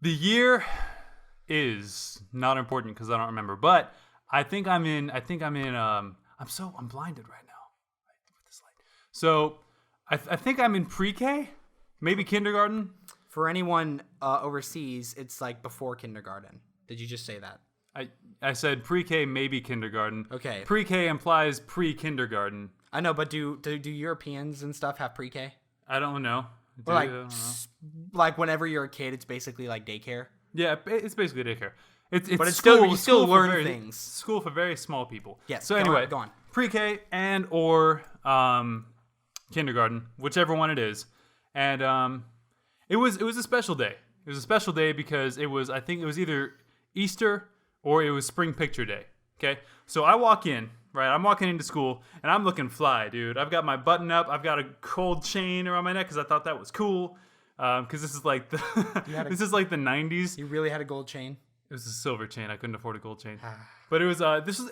The year is not important because I don't remember, but I think I'm in. I'm blinded right now with this light. So I think I'm in pre-K, maybe kindergarten. For anyone overseas, it's like before kindergarten. Did you just say that? I said pre-K, maybe kindergarten. Okay. Pre-K implies pre-kindergarten. I know, but do Europeans and stuff have pre-K? I don't know. Or like whenever you're a kid, it's basically like daycare. Yeah, it's basically daycare. It's but it's school, still you still school for learn things. School for very small people. Yes. So anyway, go on. Pre-K and or kindergarten, whichever one it is, and it was a special day. It was a special day because I think it was either Easter or it was Spring Picture Day. Okay, so I walk in. Right, I'm walking into school, and I'm looking fly, dude. I've got my button up. I've got a gold chain around my neck because I thought that was cool. Because this is like the this is like the 90s. You really had a gold chain? It was a silver chain. I couldn't afford a gold chain. But it was this was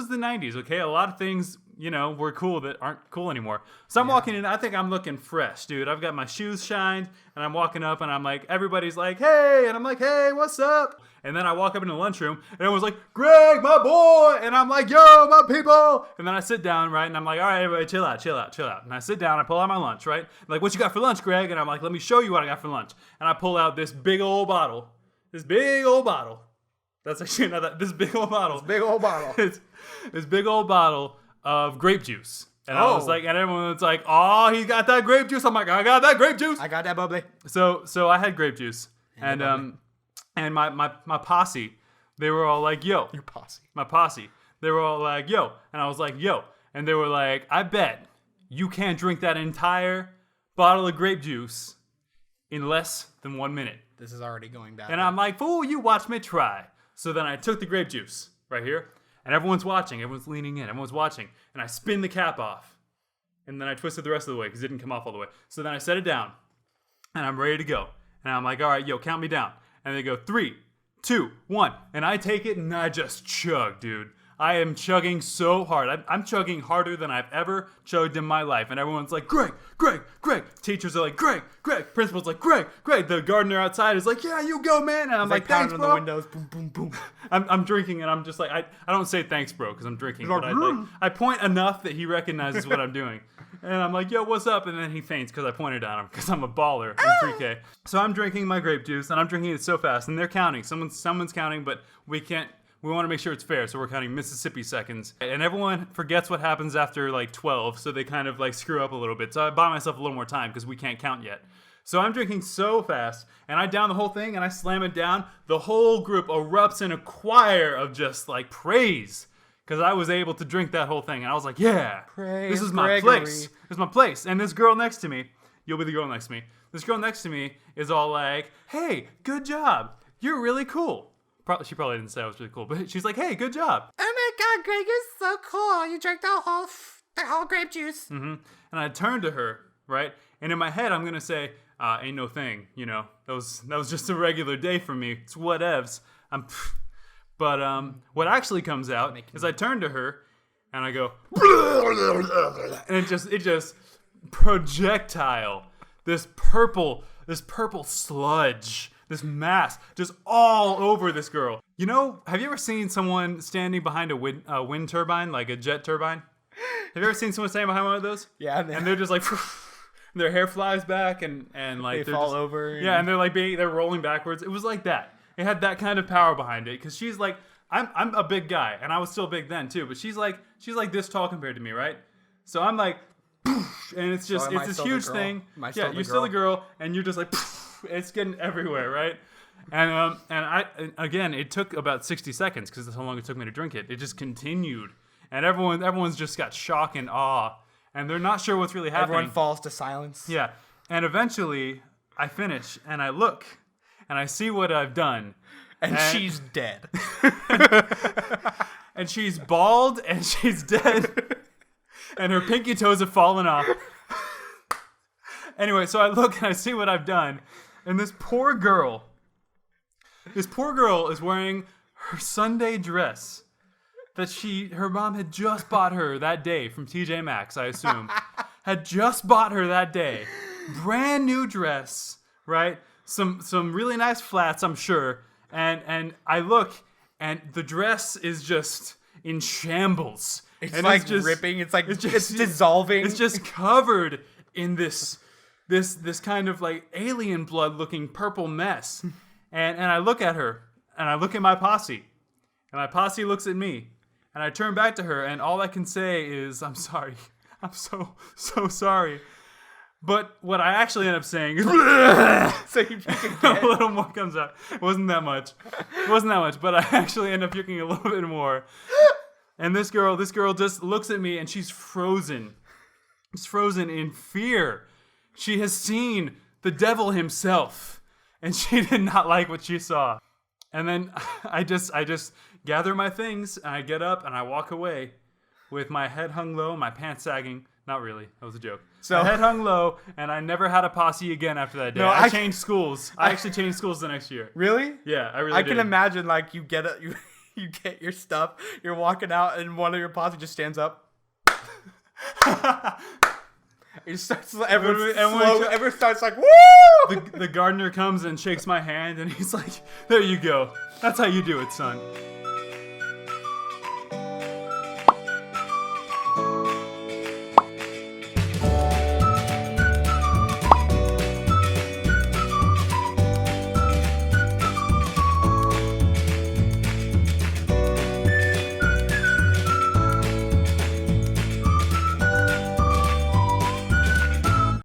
the 90s, okay? A lot of things, were cool that aren't cool anymore. So I'm walking in, I think I'm looking fresh, dude. I've got my shoes shined, and I'm walking up, and I'm like, everybody's like, hey, and I'm like, hey, what's up? And then I walk up in the lunchroom, and everyone's like, Greg, my boy, and I'm like, yo, my people. And then I sit down, right, and I'm like, all right, everybody, chill out. And I sit down, I pull out my lunch, right? I'm like, what you got for lunch, Greg? And I'm like, let me show you what I got for lunch. And I pull out this big old bottle. That's actually not that. This big old bottle. This big old bottle of grape juice. And I was like, and everyone's like, oh, he got that grape juice. I'm like, I got that grape juice. I got that bubbly. So I had grape juice. And my posse, they were all like, yo. Your posse. My posse. They were all like, yo. And I was like, yo. And they were like, I bet you can't drink that entire bottle of grape juice in less than 1 minute. This is already going bad. And I'm like, fool, you watch me try. So then I took the grape juice right here, and everyone's watching. Everyone's leaning in. Everyone's watching. And I spin the cap off. And then I twisted the rest of the way because it didn't come off all the way. So then I set it down, and I'm ready to go. And I'm like, all right, yo, count me down. And they go 3, 2, 1. And I take it, and I just chug, dude. I am chugging so hard. I'm chugging harder than I've ever chugged in my life. And everyone's like, Greg. Teachers are like, Greg. Principal's like, Greg. The gardener outside is like, yeah, you go, man. And I'm like, thanks, bro. On the windows, boom, boom, boom. I'm drinking, and I'm just like, I don't say thanks, bro, because I'm drinking. But I point enough that he recognizes what I'm doing. And I'm like, yo, what's up? And then he faints because I pointed at him because I'm a baller in pre-K. So I'm drinking my grape juice, and I'm drinking it so fast. And they're counting. Someone's counting, but we want to make sure it's fair, so we're counting Mississippi seconds. And everyone forgets what happens after like 12, so they kind of like screw up a little bit. So I buy myself a little more time because we can't count yet. So I'm drinking so fast, and I down the whole thing, and I slam it down. The whole group erupts in a choir of just like praise because I was able to drink that whole thing. And I was like, yeah, this is my place. This is my place. And this girl next to me, you'll be the girl next to me. This girl next to me is all like, hey, good job. You're really cool. She probably didn't say I was really cool, but she's like, hey, good job. Oh my God, Greg, you're so cool. You drank the whole grape juice. Mm-hmm. And I turned to her, right? And in my head, I'm going to say, ain't no thing, that was just a regular day for me. It's whatevs. But what actually comes out is I turn to her and I go, and it just projectile, this purple sludge, this mass just all over this girl. Have you ever seen someone standing behind a wind turbine, like a jet turbine? Have you ever seen someone standing behind one of those? Yeah. And they're just like, their hair flies back and like they fall over. Yeah, and they're like they're rolling backwards. It was like that. It had that kind of power behind it because she's like, I'm a big guy, and I was still big then too. But she's like this tall compared to me, right? So I'm like, and it's this huge thing. Yeah, you're still a girl, and you're just like. It's getting everywhere, right? And again, it took about 60 seconds because that's how long it took me to drink it. It just continued, and everyone's just got shock and awe, and they're not sure what's really happening. Everyone falls to silence. Yeah, and eventually I finish, and I look, and I see what I've done, and she's dead, and she's bald, and she's dead, and her pinky toes have fallen off. Anyway, so I look and I see what I've done. And this poor girl is wearing her Sunday dress that her mom had just bought her that day from TJ Maxx, I assume. Had just bought her that day. Brand new dress, right? some really nice flats, I'm sure. And I look, and the dress is just in shambles. It's and like ripping. It's like it's dissolving. It's just covered in this kind of like alien blood looking purple mess. And I look at her, and I look at my posse, and my posse looks at me, and I turn back to her, and all I can say is, I'm sorry. I'm so sorry. But what I actually end up saying is, so you puke again. a little more comes out. It wasn't that much, but I actually end up puking a little bit more. And this girl just looks at me, and she's frozen. She's frozen in fear. She has seen the devil himself, and she did not like what she saw. And then I just gather my things, and I get up, and I walk away with my head hung low, my pants sagging. Not really. That was a joke. So my head hung low, and I never had a posse again after that day. No, I changed schools. I actually changed schools the next year. Really? Yeah, I really I did. can imagine, like, you get your stuff, you're walking out, and one of your posse just stands up. It starts. Everyone starts like, woo! The gardener comes and shakes my hand, and he's like, "There you go. That's how you do it, son."